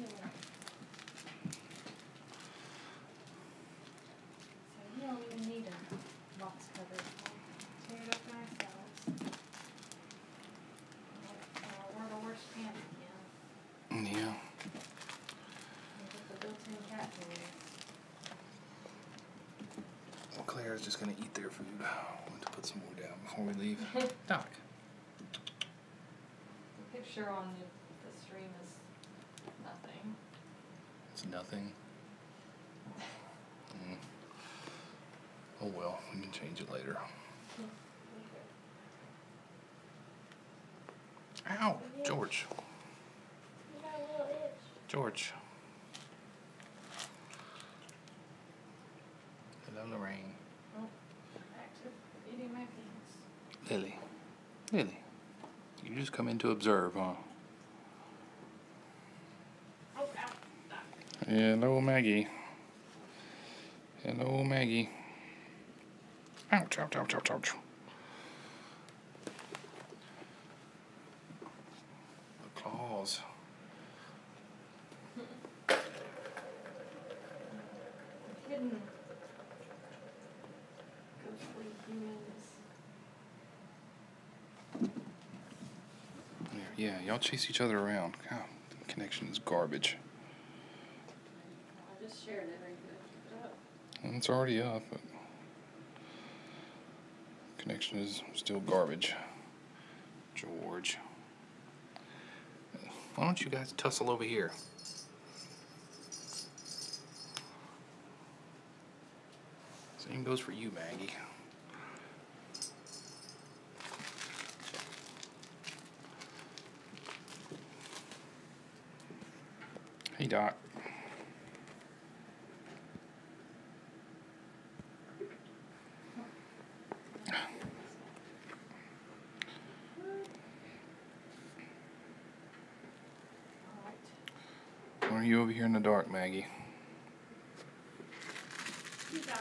you don't even need a box cover. We'll tear it up ourselves. We're the worst pants again. Yeah. With the built-in cat toys. Well, Claire's just gonna eat their food. I want to put some more down before we leave. Doc. The picture on the stream is nothing. It's nothing. Oh well, we can change it later. Ow, George. You got a little itch. George. Hello, Lorraine. Oh, back to eating my peas. Lily. Lily. You just come in to observe, huh? Oh, ow. Hello, Maggie. Hello, Maggie. Ouch, ouch, ouch, ouch, ouch. The claws. Hidden ghostly humans. Yeah, y'all chase each other around. God, the connection is garbage. I just shared it. Are you gonna keep it up? And it's already up, but connection is still garbage. George. Why don't you guys tussle over here? Same goes for you, Maggie. Hey, Doc. Why are you over here in the dark, Maggie? You guys.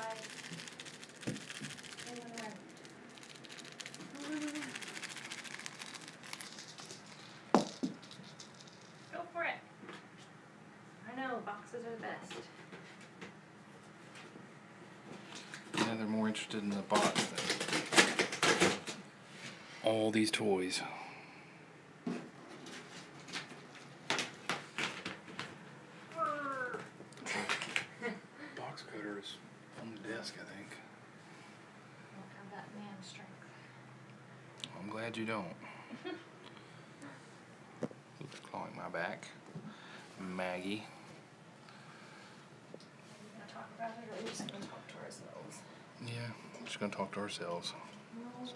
Go for it. I know, boxes are the best. Yeah, they're more interested in the box than all these toys. Box cutter is on the desk, I think. I don't have that man strength. I'm glad you don't. Oops, clawing my back. Maggie. Are we gonna talk about it, or are we just gonna talk to ourselves? Yeah, we're just gonna talk to ourselves.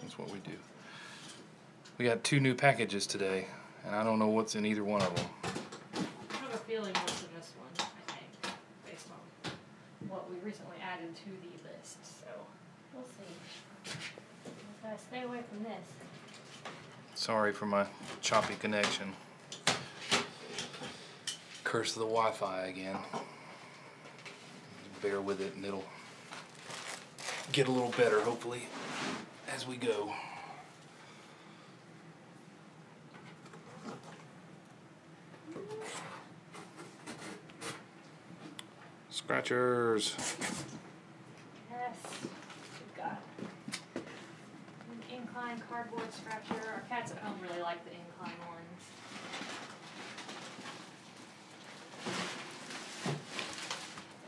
That's what we do. We got 2 new packages today, and I don't know what's in either one of them. I have a feeling what's in this one, I think, based on what we recently added to the list, so we'll see. We gotta stay away from this. Sorry for my choppy connection. Curse of the Wi-Fi again. Bear with it and it'll get a little better, hopefully, as we go. Scratchers. Yes, we've got an incline cardboard scratcher. Our cats at home really like the incline ones.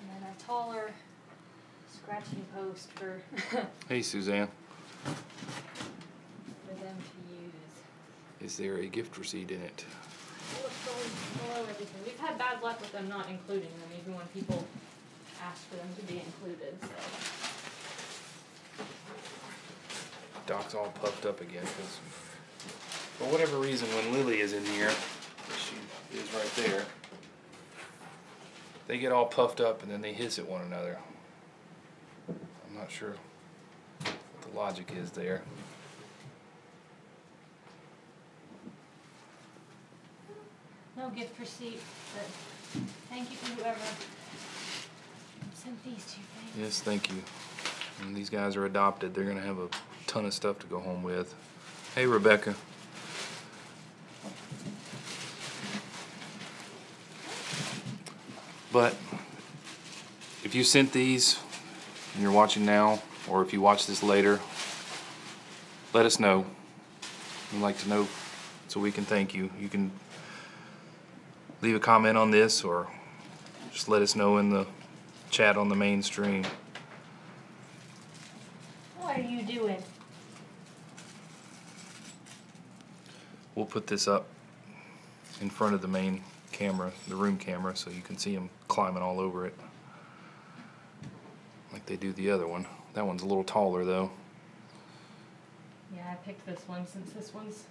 And then a taller scratching post for Hey, Suzanne. for them to use. Is there a gift receipt in it? Look below everything. We've had bad luck with them not including them, even when people ask for them to be included. So. Doc's all puffed up again because, for whatever reason, when Lily is in here, she is right there, they get all puffed up and then they hiss at one another. I'm not sure what the logic is there. No gift receipt, but thank you to whoever sent these 2 things. Yes, thank you. And these guys are adopted. They're going to have a ton of stuff to go home with. Hey, Rebecca. But if you sent these and you're watching now, or if you watch this later, let us know. We'd like to know so we can thank you. You can leave a comment on this or just let us know in the chat on the main stream. What are you doing? We'll put this up in front of the main camera, the room camera, so you can see them climbing all over it like they do the other one. That one's a little taller though. Yeah, I picked this one since this one's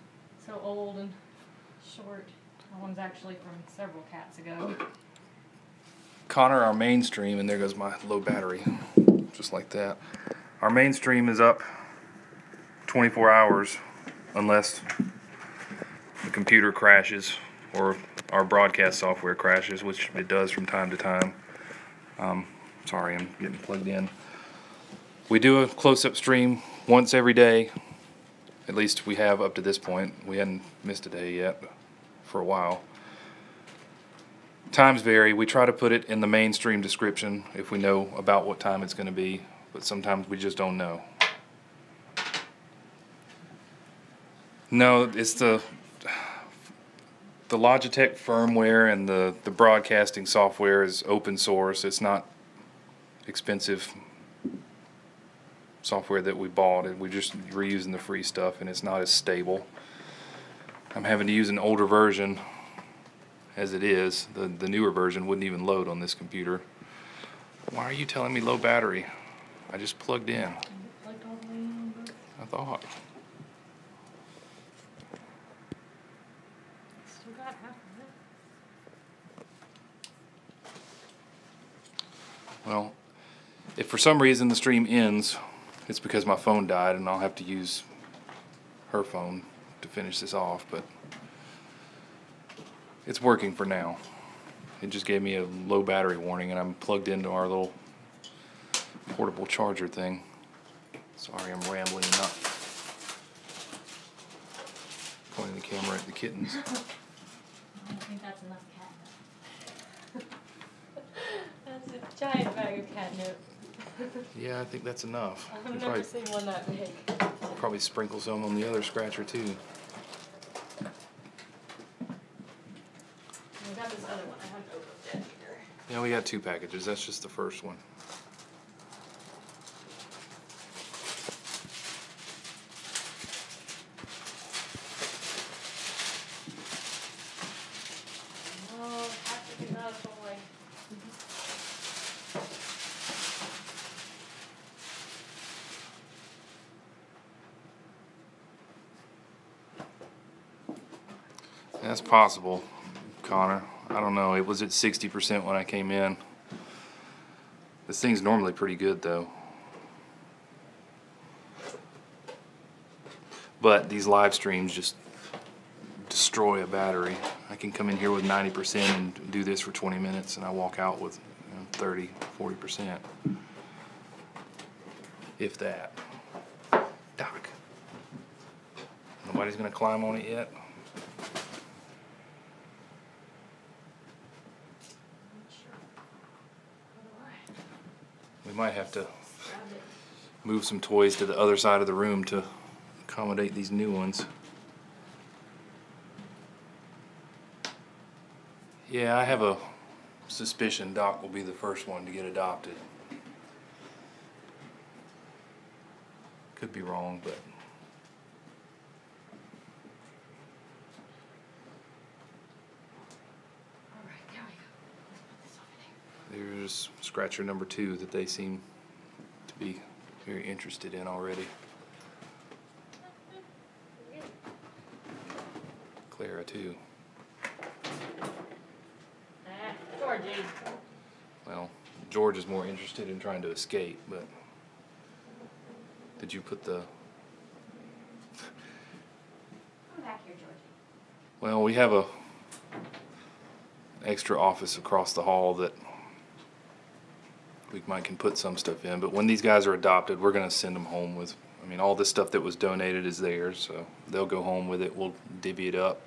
so old and short. That one's actually from several cats ago. Connor, our mainstream, and there goes my low battery, just like that. Our mainstream is up 24 hours unless the computer crashes or our broadcast software crashes, which it does from time to time. Sorry, I'm getting plugged in. We do a close-up stream once every day. At least we have up to this point. We hadn't missed a day yet for a while. Times vary. We try to put it in the mainstream description if we know about what time it's going to be, but sometimes we just don't know. No, it's the Logitech firmware and the broadcasting software is open source. It's not expensive software that we bought, and we're using the free stuff, and it's not as stable. I'm having to use an older version as it is. The newer version wouldn't even load on this computer. Why are you telling me low battery? I just plugged in. I thought. Still got half of it. Well, if for some reason the stream ends, it's because my phone died and I'll have to use her phone to finish this off, but it's working for now. It just gave me a low battery warning, and I'm plugged into our little portable charger thing. Sorry, I'm rambling and not pointing the camera at the kittens. I don't think that's enough catnip. That's a giant bag of catnip. Yeah, I think that's enough. I've never seen one that big. Probably sprinkle some on the other scratcher too. We got this other one. I haven't opened it either. Yeah, we got 2 packages. That's just the first one. Oh, plastic is not a toy. That's possible, Connor. I don't know. It was at 60% when I came in. This thing's normally pretty good though. But these live streams just destroy a battery. I can come in here with 90% and do this for 20 minutes, and I walk out with 30, 40%. If that. Doc. Nobody's gonna climb on it yet? We might have to move some toys to the other side of the room to accommodate these new ones. Yeah, I have a suspicion Doc will be the first one to get adopted. Could be wrong, but Alright, there we go. Let's put this over there. there's scratcher number 2 that they seem to be very interested in already. Clara too. Georgie. Well, George is more interested in trying to escape, but did you put the... Come back here, Georgie. Well, we have a extra office across the hall that we can put some stuff in, but when these guys are adopted, we're going to send them home with, I mean, all the stuff that was donated is theirs, so they'll go home with it. We'll divvy it up.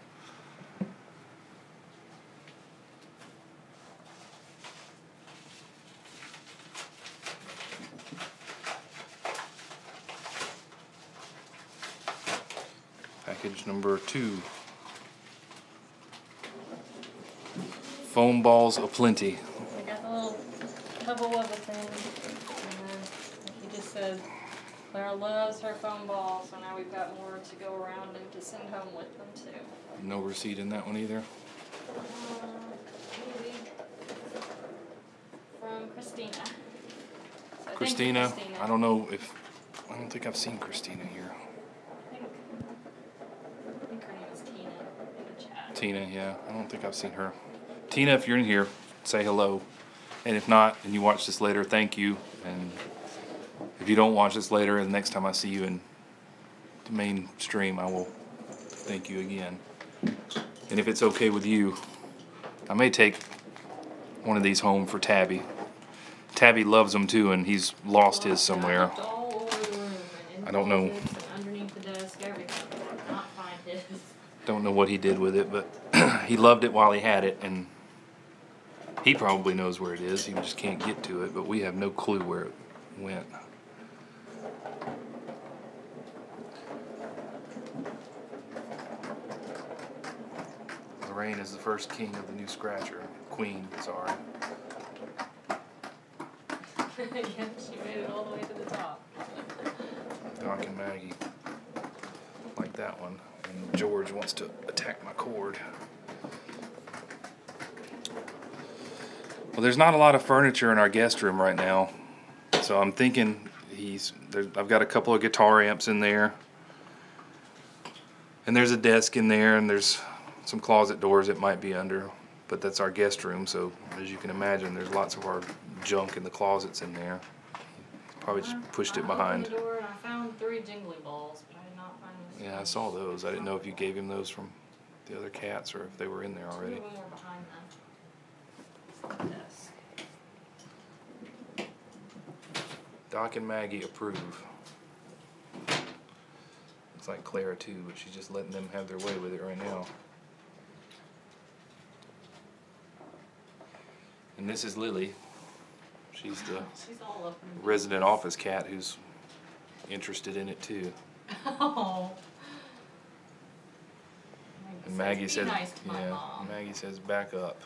Package number 2. Foam balls aplenty. We got the little Hubba Wubba thing, and then, like he just said, Clara loves her foam balls, so now we've got more to go around and to send home with them too. No receipt in that one either. Maybe from Christina. So thank you, Christina, Christina. I don't think I've seen Christina here. I think her name is Tina in the chat. Tina, yeah, I don't think I've seen her. Tina, if you're in here, say hello. And if not, and you watch this later, thank you. And if you don't watch this later, the next time I see you in the main stream, I will thank you again. And if it's okay with you, I may take one of these home for Tabby. Tabby loves them too, and he's lost his somewhere. I looked all over the room and in I don't know. closets and underneath the desk, everything. I could not find his. Don't know what he did with it, but he loved it while he had it, and he probably knows where it is. He just can't get to it, but we have no clue where it went. Lorraine is the first king of the new scratcher. Queen, sorry. Yeah, she made it all the way to the top. Doc and Maggie like that one. And George wants to attack my cord. Well, there's not a lot of furniture in our guest room right now, so I'm thinking I've got a couple of guitar amps in there, and there's a desk in there, and there's some closet doors it might be under, but that's our guest room, so as you can imagine, there's lots of our junk in the closets in there. Probably just pushed it behind. I opened the door and I found 3 jingly balls, but I did not find this. Yeah, I saw those. I didn't know if you gave him those from the other cats or if they were in there already. 2 of them were behind the desk. Doc and Maggie approve. Looks like Clara too, but she's just letting them have their way with it right now. And this is Lily. She's the all up in resident office cat who's interested in it too. Oh. And Maggie "Be says, nice to my yeah, mom." Maggie says, back up.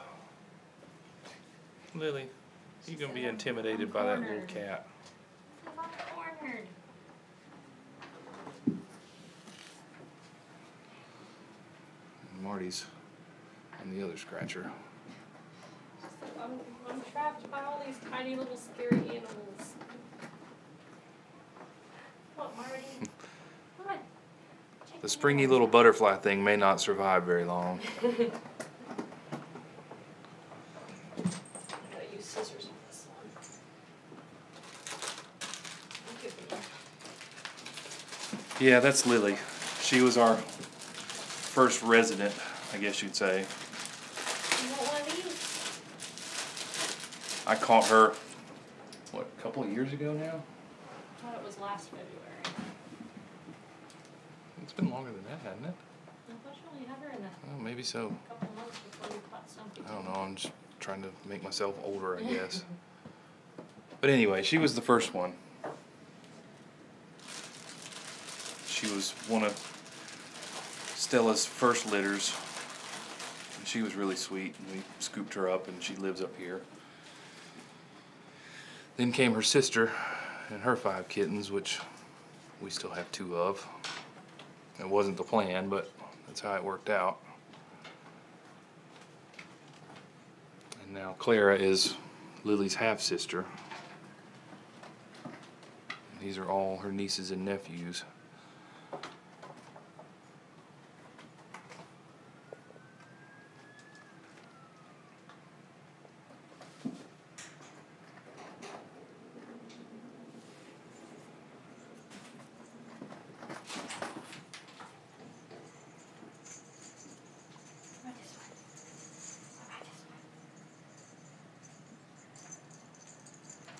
Lily, you're gonna be intimidated by that little cornered. cat. I'm cornered. And Marty's on the other scratcher. I'm trapped by all these tiny little scary animals. What, Marty? What? The springy little butterfly thing may not survive very long. I gotta use scissors on this one. Yeah, that's Lily. She was our first resident, I guess you'd say. You want one of these? I caught her, what, a couple of years ago now? I thought it was last February. It's been longer than that, hasn't it? I thought you only had her in a Oh, maybe so. couple of months before you caught something. I don't know, I'm just trying to make myself older, I guess. But anyway, she was the first one. She was one of Stella's first litters. And she was really sweet, and we scooped her up, and she lives up here. Then came her sister and her 5 kittens, which we still have 2 of. It wasn't the plan, but that's how it worked out. And now Clara is Lily's half-sister. These are all her nieces and nephews.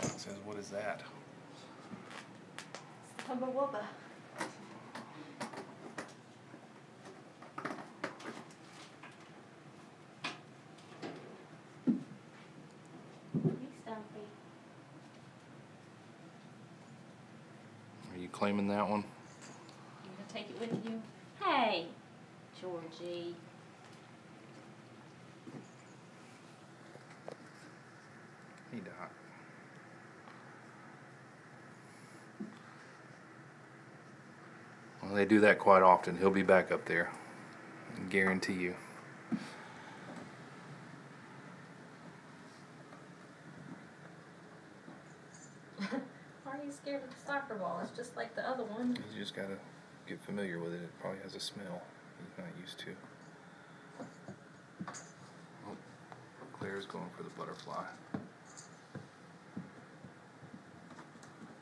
It says, what is that? Hubba Wubba. Stumpy. Are you claiming that one? You gonna take it with you? Hey, Georgie. Hey, Doc. Well, they do that quite often. He'll be back up there. I guarantee you. Why are you scared of the soccer ball? It's just like the other one. You just gotta get familiar with it. It probably has a smell he's not used to. Oh, Claire's going for the butterfly.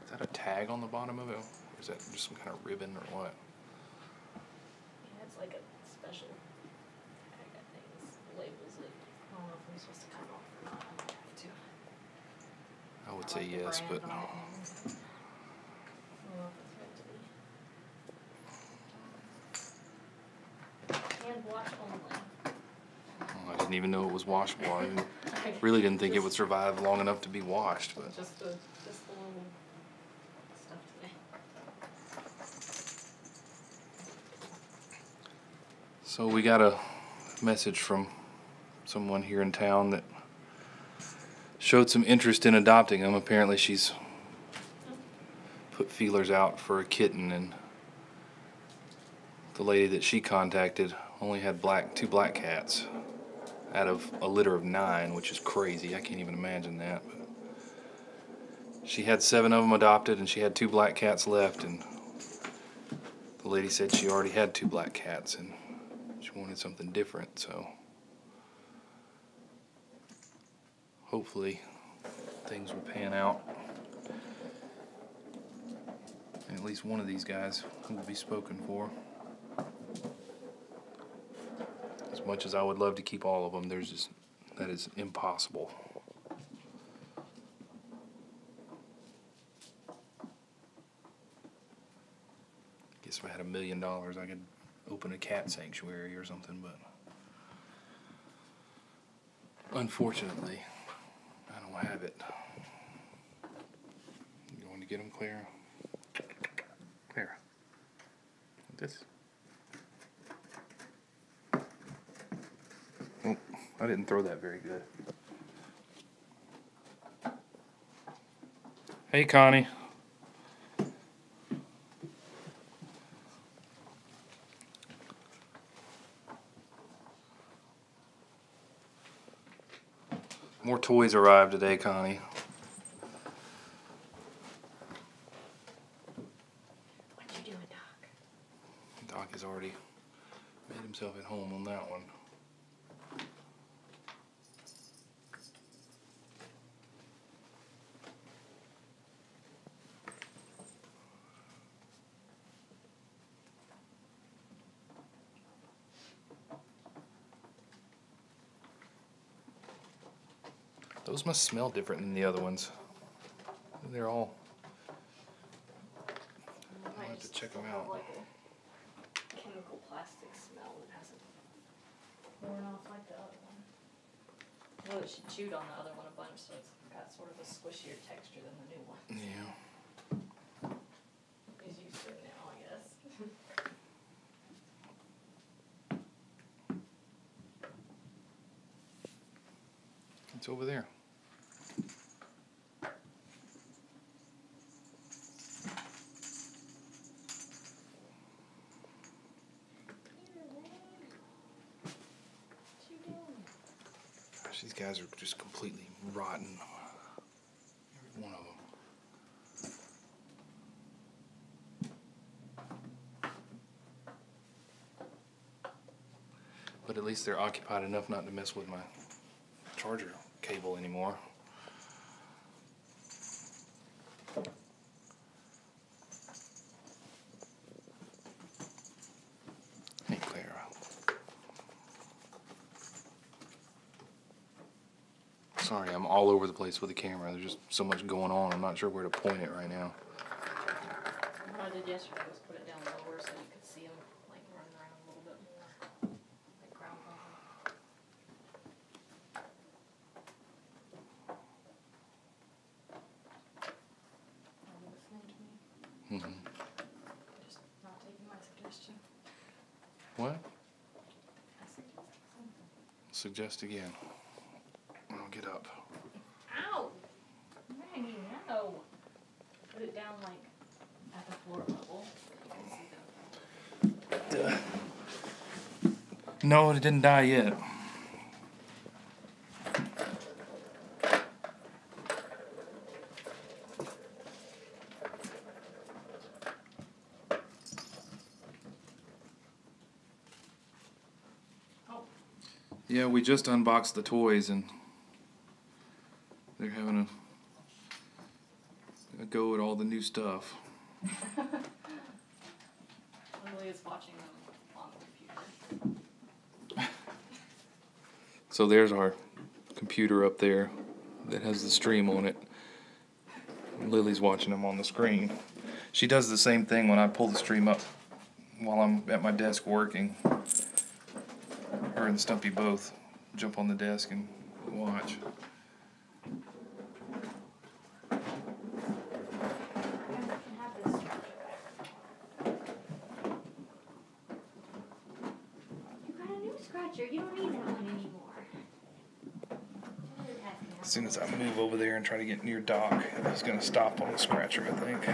Is that a tag on the bottom of it? Or is that just some kind of ribbon or what? Yeah, it's like a special tag, I think. This labels it. I don't know if I'm supposed to cut it off or not. I might have to. I would I say like the yes, brand but on it. I don't know if it's meant to be. Hand wash only. I didn't even know it was washable. I really didn't think it would survive long enough to be washed. But Just the little stuff today. so we got a message from someone here in town that showed some interest in adopting him. Apparently she's put feelers out for a kitten, and the lady that she contacted only had two black cats out of a litter of 9, which is crazy. I can't even imagine that. But she had 7 of them adopted, and she had 2 black cats left, and the lady said she already had 2 black cats and she wanted something different. So hopefully things will pan out, and at least one of these guys will be spoken for. As much as I would love to keep all of them, that is impossible. Guess if I had $1 million, I could open a cat sanctuary or something, but unfortunately, I don't have it. You going to get him, Claire? Claire. This. Oh, I didn't throw that very good. Hey, Connie. More toys arrived today, Connie. What you doing, Doc? Doc has already made himself at home on that one. Those must smell different than the other ones. They're all... I'll have to check them out. Like a chemical plastic smell that hasn't worn off like the other one. Well, she chewed on the other one a bunch, so it's got sort of a squishier texture than the new one. Yeah. He's used to it now, I guess. It's over there. Gosh, these guys are just completely rotten. Every one of them. But at least they're occupied enough not to mess with my charger cable anymore. Hey, Clara. Sorry, I'm all over the place with the camera. There's just so much going on. I'm not sure where to point it right now. What I did yesterday was put it down lower so you could see him like running around a little bit more, like ground cover. Are you listening to me? Mm-hmm. Just not taking my suggestion. What? Suggest again. I'll get up. Ow! Maggie, no! Put it down like at the floor level. You can see them. No, it didn't die yet. Yeah, we just unboxed the toys and they're having a go at all the new stuff. Lily is watching them on the computer. So there's our computer up there that has the stream on it. Lily's watching them on the screen. She does the same thing when I pull the stream up while I'm at my desk working. Her and Stumpy both jump on the desk and watch. You got a new scratcher. You don't need that one anymore. As soon as I move over there and try to get near Doc, he's going to stop on the scratcher, I think.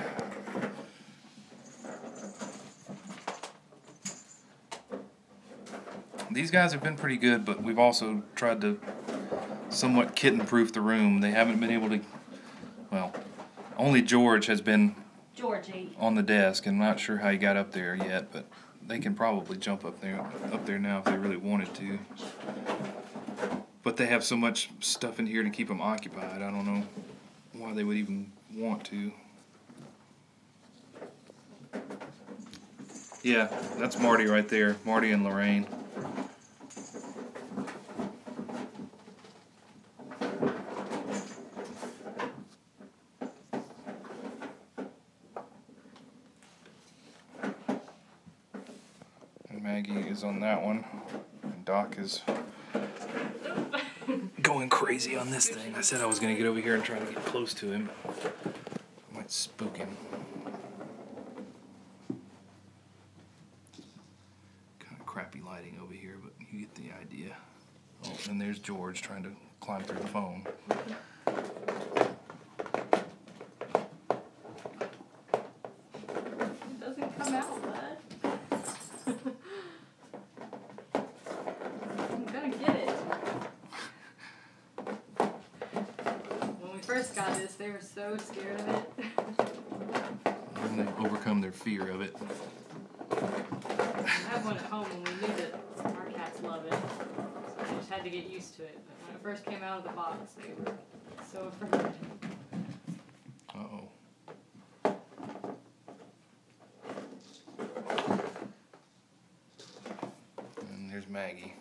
These guys have been pretty good, but we've also tried to somewhat kitten-proof the room. They haven't been able to, well, only George has been on the desk, and I'm not sure how he got up there yet, but they can probably jump up there now if they really wanted to. But they have so much stuff in here to keep them occupied, I don't know why they would even want to. Yeah, that's Marty right there, Marty and Lorraine. Maggie is on that one, and Doc is going crazy on this thing. I said I was going to get over here and try to get close to him. I might spook him. Kind of crappy lighting over here, but you get the idea. Oh, and there's George trying to climb through the phone. It doesn't come out, bud. First got this, they were so scared of it. And they overcome their fear of it. I have one at home and we knew that our cats love it. So we just had to get used to it. But when it first came out of the box, they were so afraid. Uh-oh. And there's Maggie.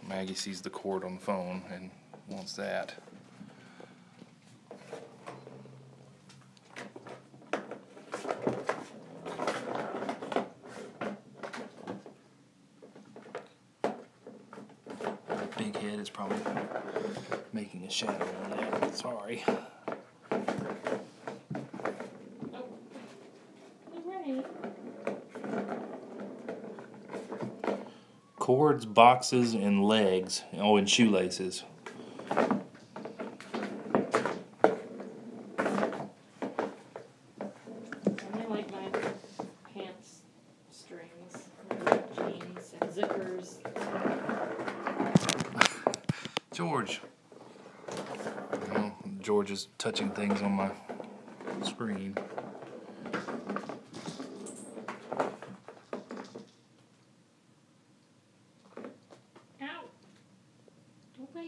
Maggie sees the cord on the phone and wants that. Big head is probably making a shadow on that. Sorry. Cords, boxes, and legs. Oh, and shoelaces. And I like my pants strings, jeans, and zippers. George. Oh, George is touching things on my screen.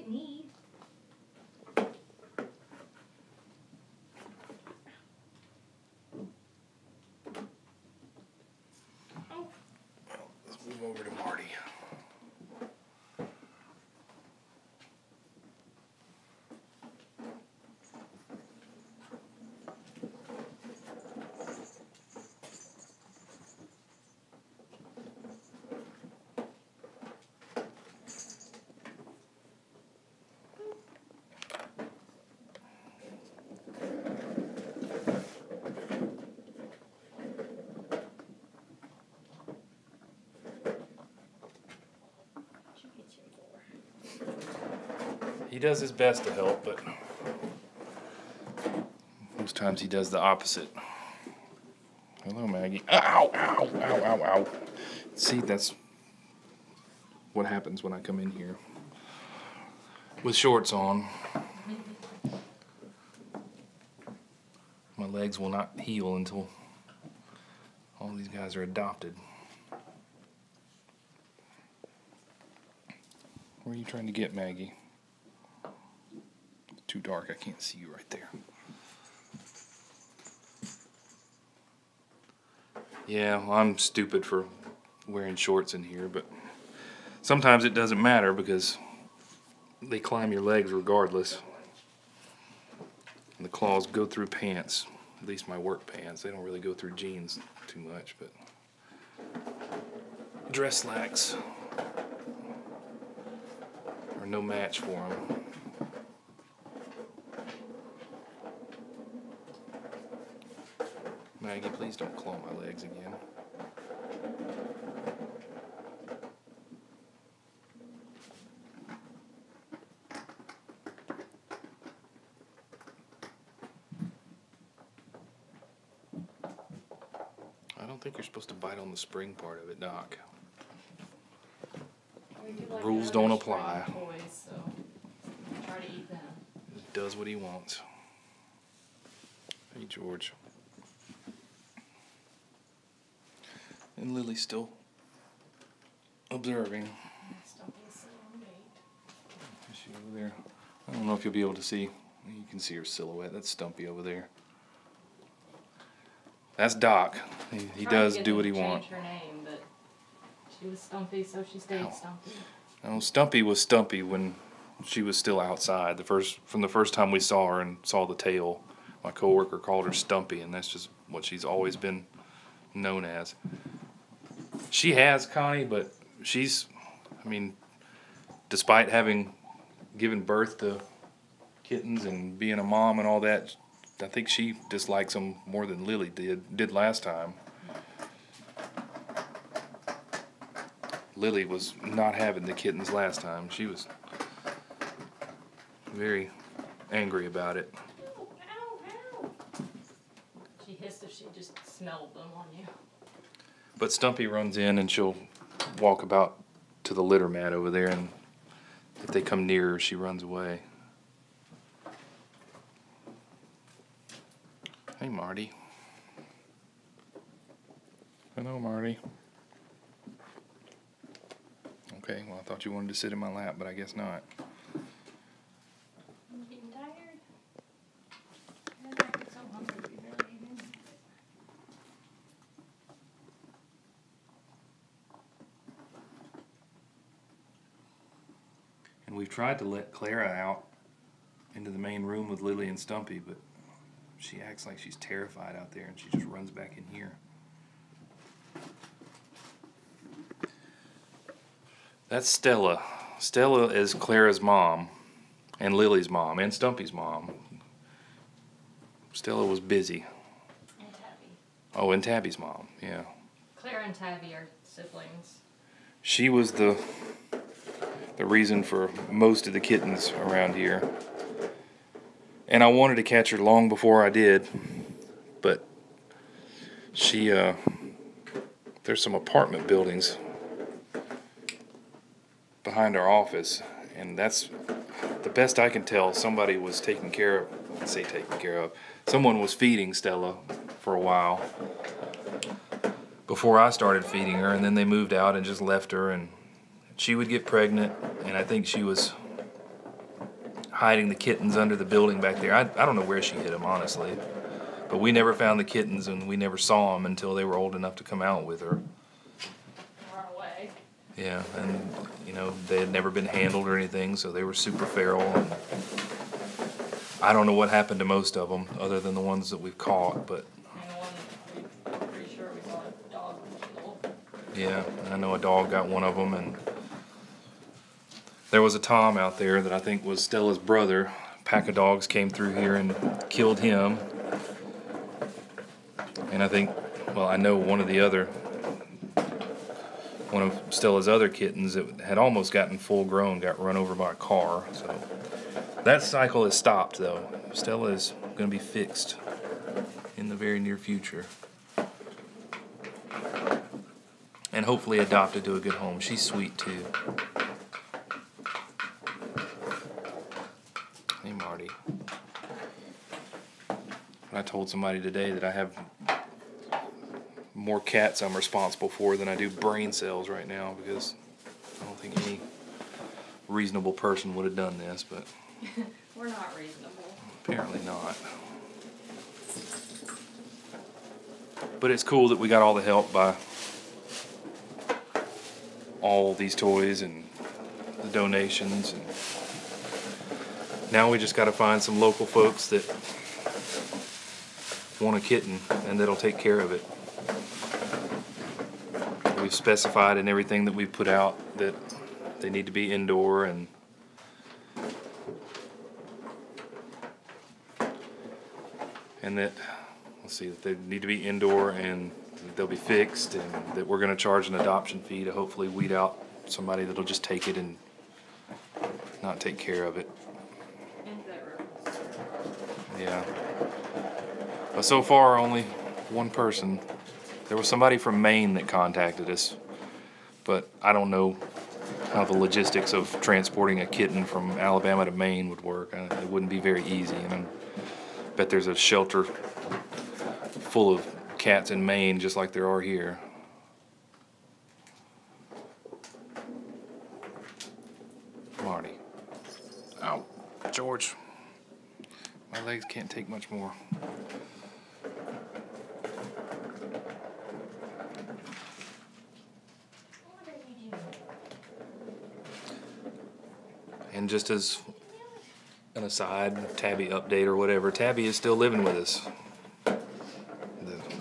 Me. Oh. Let's move over to Marty. He does his best to help, but most times he does the opposite. Hello, Maggie. Ow, ow, ow, ow, ow. See, that's what happens when I come in here with shorts on. My legs will not heal until all these guys are adopted. Where are you trying to get, Maggie? It's too dark, I can't see you right there. Yeah, well, I'm stupid for wearing shorts in here, but sometimes it doesn't matter because they climb your legs regardless. And the claws go through pants, at least my work pants. They don't really go through jeans too much, but dress slacks are no match for them. Maggie, please don't claw my legs again. I don't think you're supposed to bite on the spring part of it, Doc. Like Rules don't apply. Toys, so try to eat them. He does what he wants. Hey, George. And Lily's still observing. Stumpy's on bait. Is she over there? I don't know if you'll be able to see. You can see her silhouette. That's Stumpy over there. That's Doc. He does do what he wants. Her name, but she was Stumpy, so she stayed Stumpy. No, Stumpy was Stumpy when she was still outside. From the first time we saw her and saw the tail, my coworker called her Stumpy, and that's just what she's always been known as. She has Connie, but I mean, despite having given birth to kittens and being a mom and all that, I think she dislikes them more than Lily did last time. Lily was not having the kittens last time. She was very angry about it. Ow, ow, ow. She hissed if she just smelled them on you. But Stumpy runs in and she'll walk about to the litter mat over there, and if they come near her, she runs away. Hey, Marty. Hello, Marty. Okay, well, I thought you wanted to sit in my lap, but I guess not. You getting tired? You're not so hungry. You barely ate anything. And we've tried to let Clara out into the main room with Lily and Stumpy, but she acts like she's terrified out there, and she just runs back in here. That's Stella. Stella is Clara's mom, and Lily's mom, and Stumpy's mom. Stella was busy. And Tabby. Oh, and Tabby's mom, yeah. Clara and Tabby are siblings. She was the reason for most of the kittens around here. And I wanted to catch her long before I did, but she, there's some apartment buildings behind our office, and that's the best I can tell. Somebody was taking care of, let's say taking care of, someone was feeding Stella for a while before I started feeding her, and then they moved out and just left her, and she would get pregnant, and I think she was hiding the kittens under the building back there. I don't know where she hid them, honestly. But we never found the kittens, and we never saw them until they were old enough to come out with her. Run away. Yeah, and, you know, they had never been handled or anything, so they were super feral. And I don't know what happened to most of them, other than the ones that we've caught, but... And the one, we're pretty sure we saw a dog kill. Yeah, I know a dog got one of them, and... There was a Tom out there that I think was Stella's brother. A pack of dogs came through here and killed him. And I think, well, I know one of Stella's other kittens that had almost gotten full grown got run over by a car. So That cycle is stopped, though. Stella is going to be fixed in the very near future. And hopefully adopted to a good home. She's sweet, too. Hey, Marty. I told somebody today that I have more cats I'm responsible for than I do brain cells right now, because I don't think any reasonable person would have done this, but we're not reasonable. Apparently not. But it's cool that we got all the help by all these toys and the donations, and now we just got to find some local folks that want a kitten and that'll take care of it. We've specified in everything that we've put out that they need to be indoor, and that, let's see, that they need to be indoor and they'll be fixed, and that we're going to charge an adoption fee to hopefully weed out somebody that'll just take it and not take care of it. Yeah. But so far, only one person. There was somebody from Maine that contacted us, but I don't know how the logistics of transporting a kitten from Alabama to Maine would work. It wouldn't be very easy, and I bet there's a shelter full of cats in Maine just like there are here. Marty. Ow, George. My legs can't take much more. And just as an aside, Tabby update or whatever, Tabby is still living with us.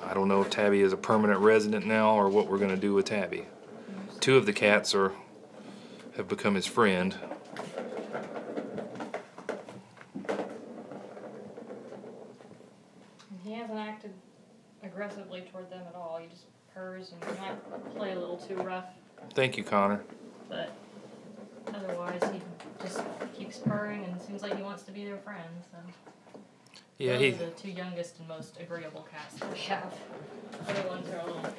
I don't know if Tabby is a permanent resident now or what we're going to do with Tabby. Two of the cats have become his friend. He hasn't acted aggressively toward them at all. He just purrs and might play a little too rough. Thank you, Connor. But otherwise, he just keeps purring and seems like he wants to be their friend. So. Yeah, Those are the two youngest and most agreeable cats that we have. Other ones are a little mean.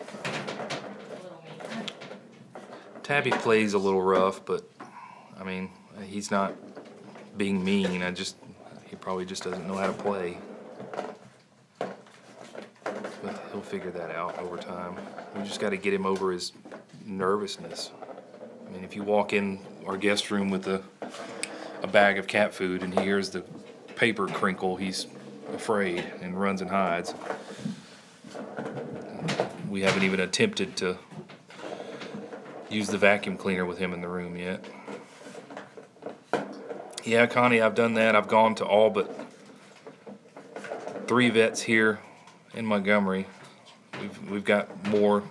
Tabby plays a little rough, but I mean, he's not being mean. He probably just doesn't know how to play. But he'll figure that out over time. We just got to get him over his nervousness. I mean, if you walk in our guest room with a bag of cat food and he hears the paper crinkle, he's afraid and runs and hides. We haven't even attempted to use the vacuum cleaner with him in the room yet. Yeah, Connie, I've done that. I've gone to all but 3 vets here in Montgomery. We've got more,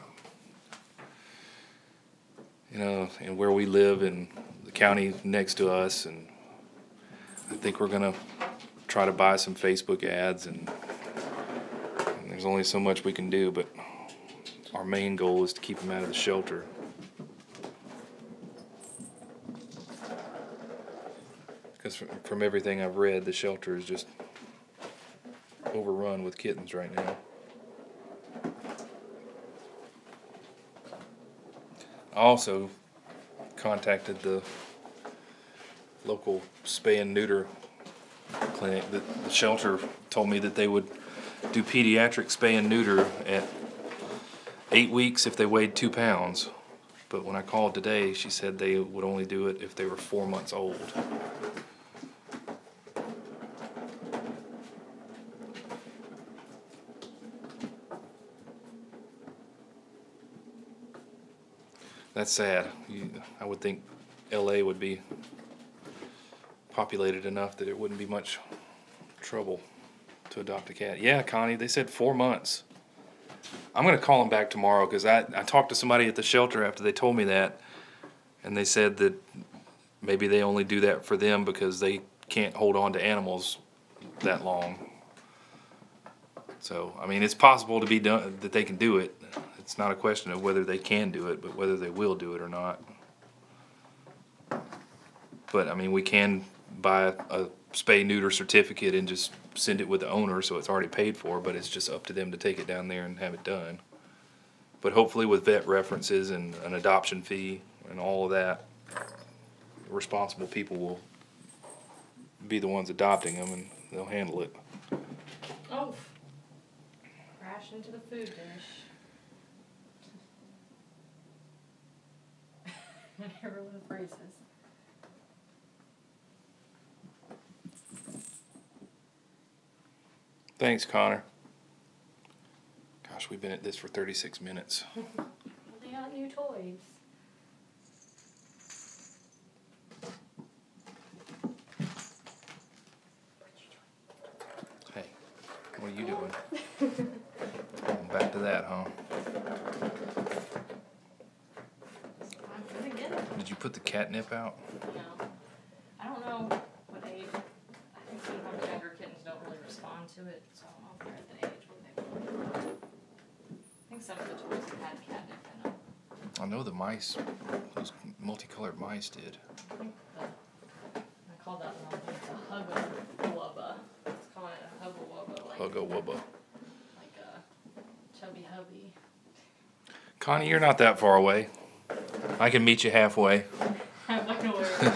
you know, in where we live in the county next to us, and I think we're gonna try to buy some Facebook ads, and there's only so much we can do, but our main goal is to keep them out of the shelter. Because from everything I've read, the shelter is just overrun with kittens right now. I also contacted the local spay and neuter clinic. The shelter told me that they would do pediatric spay and neuter at 8 weeks if they weighed 2 pounds. But when I called today, she said they would only do it if they were 4 months old. That's sad. I would think LA would be populated enough that it wouldn't be much trouble to adopt a cat. Yeah, Connie, they said 4 months. I'm going to call them back tomorrow, because I talked to somebody at the shelter after they told me that, and they said that maybe they only do that for them because they can't hold on to animals that long. So, I mean, it's possible to be done, that they can do it. It's not a question of whether they can do it, but whether they will do it or not. But, I mean, we can buy a spay-neuter certificate and just send it with the owner, so it's already paid for, but it's just up to them to take it down there and have it done. But hopefully with vet references and an adoption fee and all of that, responsible people will be the ones adopting them, and they'll handle it. Oh, crash into the food dish. And everyone freezes. Thanks, Connor. Gosh, we've been at this for 36 minutes. They got new toys. Hey, what are you doing? Going back to that, huh? I'm gonna get it. Did you put the catnip out? No. I don't know what age. I think sometimes younger kittens don't really respond to it, so I don't know if they're at the age where they will. I think some of the toys have had catnip in them. I know the mice, those multicolored mice did. I think I called that one, I think it's a hugga-wubba. Let's call it a hugga-wubba. Like, Hugga wubba. like a chubby hubby. Connie, you're not that far away. I can meet you halfway. I'm not gonna wear it.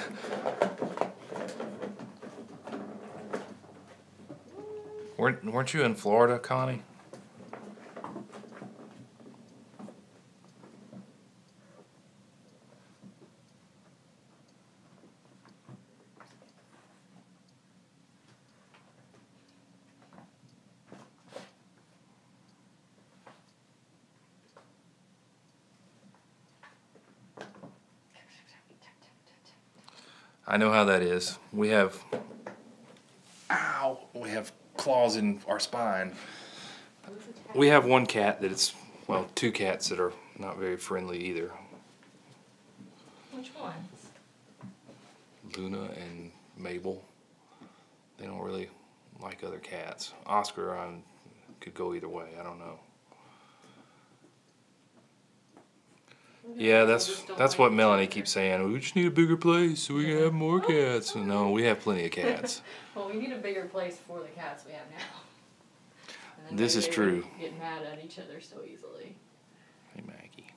Weren't you in Florida, Connie? I know how that is. We have claws in our spine. We have one cat that it's, well, two cats that are not very friendly either. Which ones? Luna and Mabel. They don't really like other cats. Oscar, could go either way. I don't know. Yeah, that's what Melanie keeps saying. We just need a bigger place so we can have more cats. No, we have plenty of cats. Well, we need a bigger place for the cats we have now. And then This is they true. wouldn't get mad at each other so easily. Hey, Maggie.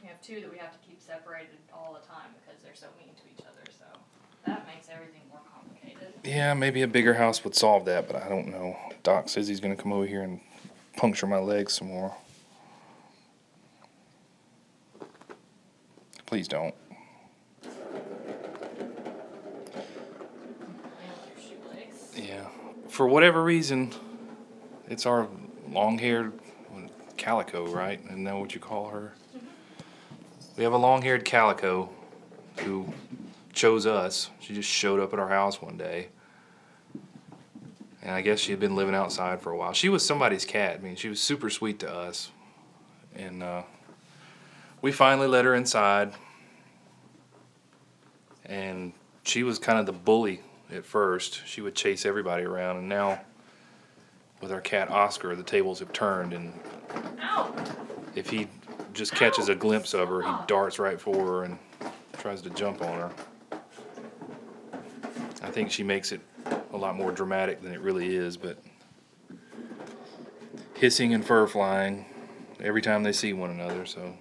We have two that we have to keep separated all the time because they're so mean to each other. So that makes everything more complicated. Yeah, maybe a bigger house would solve that, but I don't know. Doc says he's going to come over here and puncture my legs some more. Please don't. Yeah. For whatever reason, it's our long-haired calico, right? Isn't that what you call her? Mm-hmm. We have a long-haired calico who chose us. She just showed up at our house one day. And I guess she had been living outside for a while. She was somebody's cat. I mean, she was super sweet to us. And we finally let her inside, and she was kind of the bully at first. She would chase everybody around, and now with our cat Oscar, the tables have turned, and if he just catches a glimpse of her, he darts right for her and tries to jump on her. I think she makes it a lot more dramatic than it really is, but hissing and fur flying every time they see one another, so.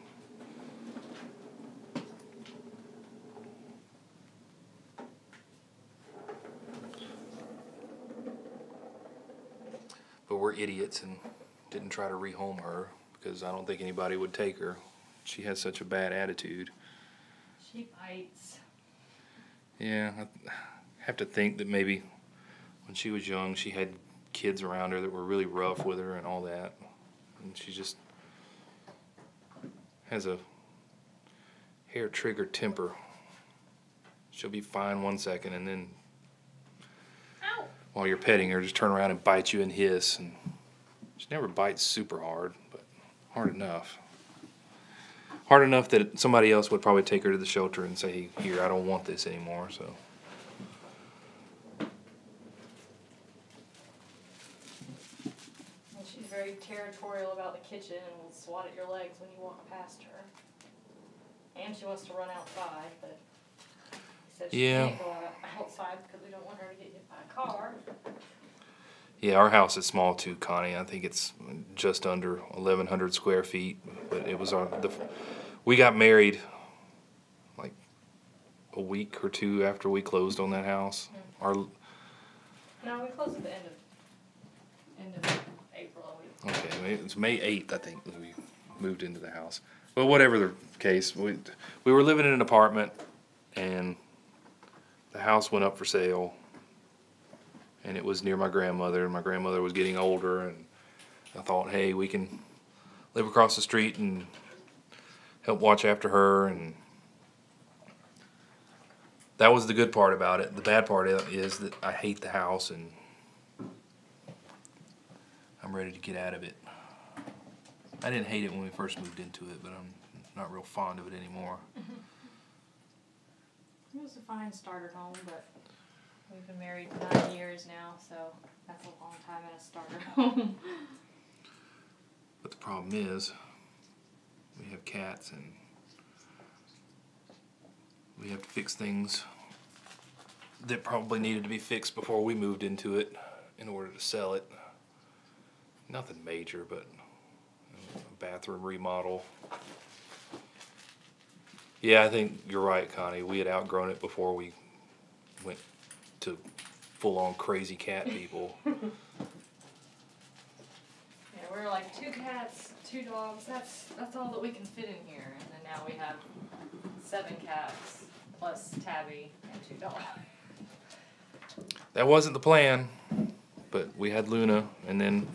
But we're idiots and didn't try to rehome her because I don't think anybody would take her. She has such a bad attitude. She bites. Yeah, I have to think that maybe when she was young she had kids around her that were really rough with her and all that. And she just has a hair-trigger temper. She'll be fine 1 second and then while you're petting her, just turn around and bite you and hiss. And she never bites super hard, but hard enough. Hard enough that somebody else would probably take her to the shelter and say, here, I don't want this anymore, so. And she's very territorial about the kitchen and will swat at your legs when you walk past her. And she wants to run outside, but said she Yeah. can't go outside because we don't want her to get hit by a car. Yeah, our house is small too, Connie. I think it's just under 1,100 square feet. But it was we got married like a week or two after we closed on that house. No, we closed at the end of April. Okay, it was May 8th, I think, that we moved into the house. Well, whatever the case, we were living in an apartment, and the house went up for sale, and it was near my grandmother, and my grandmother was getting older, and I thought, hey, we can live across the street and help watch after her, and that was the good part about it. The bad part is that I hate the house, and I'm ready to get out of it. I didn't hate it when we first moved into it, but I'm not real fond of it anymore. It was a fine starter home, but we've been married 9 years now, so that's a long time in a starter home. But the problem is, we have cats, and we have to fix things that probably needed to be fixed before we moved into it in order to sell it. Nothing major, but a bathroom remodel. Yeah, I think you're right, Connie. We had outgrown it before we went to full-on crazy cat people. Yeah, we're like 2 cats, 2 dogs. That's all that we can fit in here. And then now we have 7 cats plus Tabby and 2 dogs. That wasn't the plan, but we had Luna, and then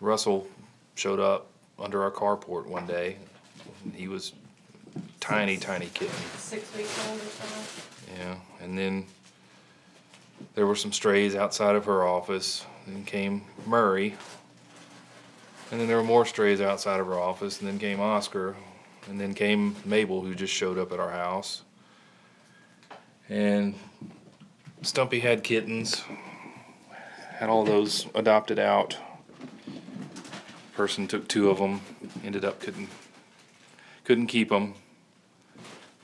Russell showed up under our carport one day. He was tiny kitten. 6 weeks old or so. Yeah, and then there were some strays outside of her office. Then came Murray, and then there were more strays outside of her office. And then came Oscar, and then came Mabel, who just showed up at our house. And Stumpy had kittens. Had all those adopted out. Person took 2 of them. Ended up couldn't keep them.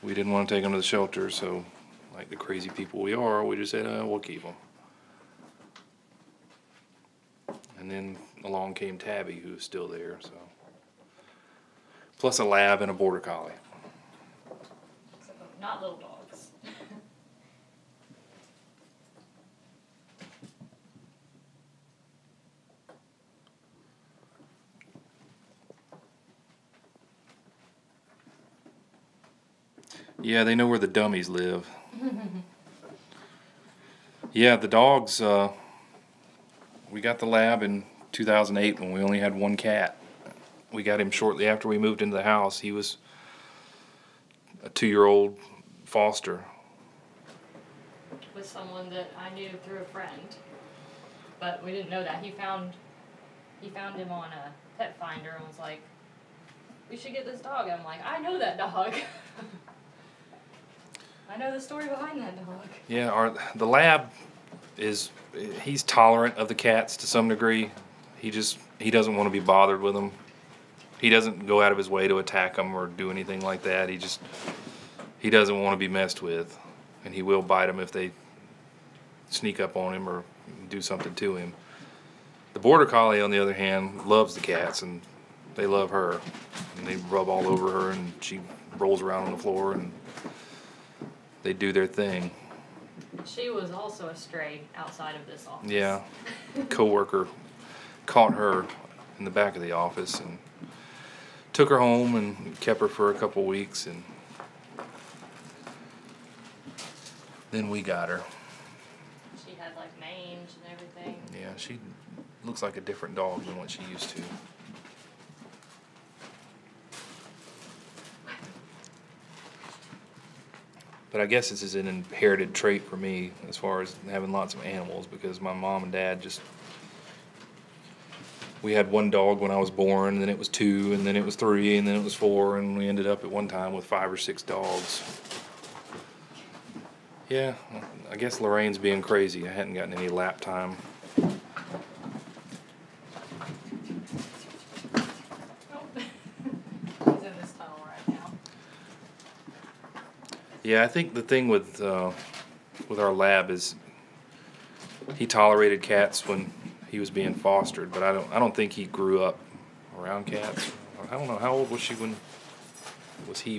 We didn't want to take them to the shelter, so like the crazy people we are, we just said, we'll keep them. And then along came Tabby, who's still there, so. Plus a lab and a border collie. So, not little dogs. Yeah, they know where the dummies live. Yeah, the dogs, we got the lab in 2008 when we only had 1 cat. We got him shortly after we moved into the house. He was a 2-year-old foster. With someone that I knew through a friend, but we didn't know that. He found him on a pet finder and was like, we should get this dog. I'm like, I know that dog. I know the story behind that dog. Yeah, the lab he's tolerant of the cats to some degree. He doesn't want to be bothered with them. He doesn't go out of his way to attack them or do anything like that. He doesn't want to be messed with, and he will bite them if they sneak up on him or do something to him. The border collie, on the other hand, loves the cats, and they love her, and they rub all over her, and she rolls around on the floor, and they do their thing. She was also a stray outside of this office. Yeah, a coworker caught her in the back of the office and took her home and kept her for a couple weeks, and then we got her. She had like mange and everything. Yeah, she looks like a different dog than what she used to. But I guess this is an inherited trait for me as far as having lots of animals, because my mom and dad we had 1 dog when I was born, and then it was 2, and then it was 3, and then it was 4, and we ended up at one time with 5 or 6 dogs. Yeah, I guess Lorraine's being crazy. I hadn't gotten any lap time. Yeah, I think the thing with our lab is he tolerated cats when he was being fostered, but I don't think he grew up around cats. I don't know, how old was he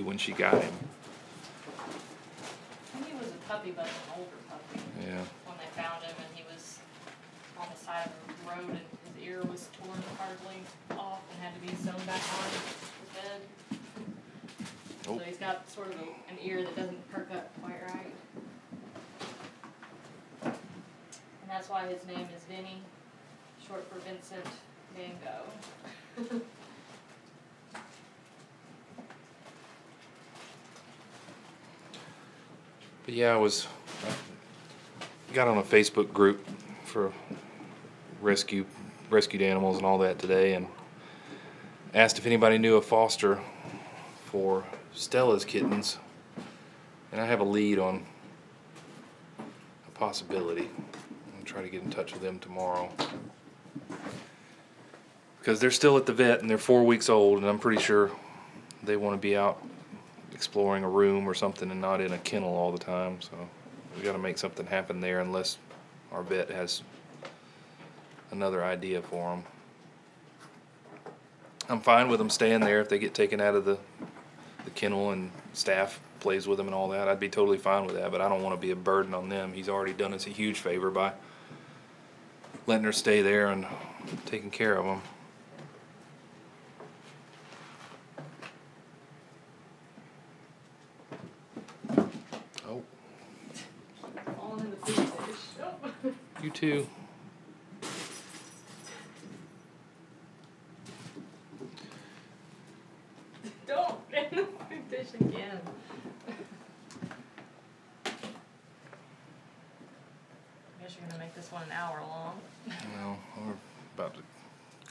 when she got him? I think he was a puppy, but an older puppy. Yeah. When they found him, and he was on the side of the road, and his ear was torn partly off and had to be sewn back on his head. Oh. So he's got sort of an ear that doesn't perk up quite right. And that's why his name is Vinny, short for Vincent Van Gogh. But yeah, I got on a Facebook group for rescued animals and all that today, and asked if anybody knew a foster for Stella's kittens, and I have a lead on a possibility. I'll try to get in touch with them tomorrow, because they're still at the vet and they're 4 weeks old, and I'm pretty sure they want to be out exploring a room or something and not in a kennel all the time. So we got to make something happen there, unless our vet has another idea for them. I'm fine with them staying there if they get taken out of the kennel and staff plays with them and all that. I'd be totally fine with that, but I don't want to be a burden on them. He's already done us a huge favor by letting her stay there and taking care of them. Oh. Falling in the food dish. Oh. You too. Don't in the food dish again. I guess you're gonna make this one an hour long. No, we're about to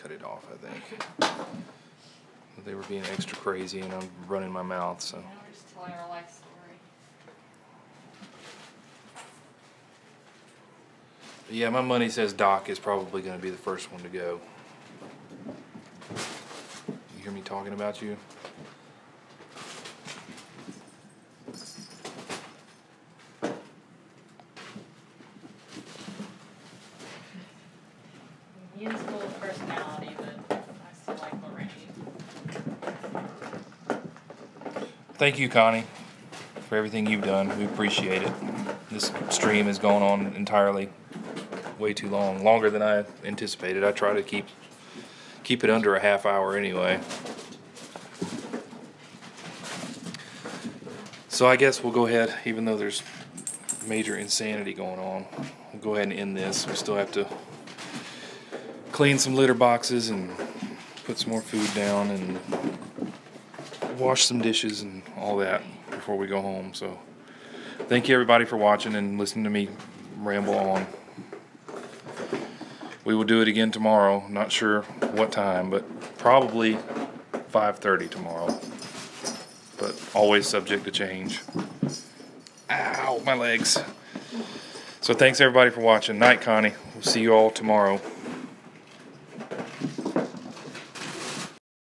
cut it off, I think. They were being extra crazy and I'm running my mouth, so. Yeah, we're just telling our life story. But yeah, my money says Doc is probably going to be the first one to go. You hear me talking about you? He is full of personality, but I still like Lorraine. Thank you, Connie, for everything you've done. We appreciate it. This stream has gone on entirely way too long, longer than I anticipated. I try to keep it under a half hour anyway. So I guess we'll go ahead, even though there's major insanity going on, we'll go ahead and end this. We still have to clean some litter boxes and put some more food down and wash some dishes and all that before we go home. So thank you everybody for watching and listening to me ramble on. We will do it again tomorrow. Not sure what time, but probably 5:30 tomorrow. But always subject to change. Ow, my legs. So thanks everybody for watching. Night, Connie. We'll see you all tomorrow.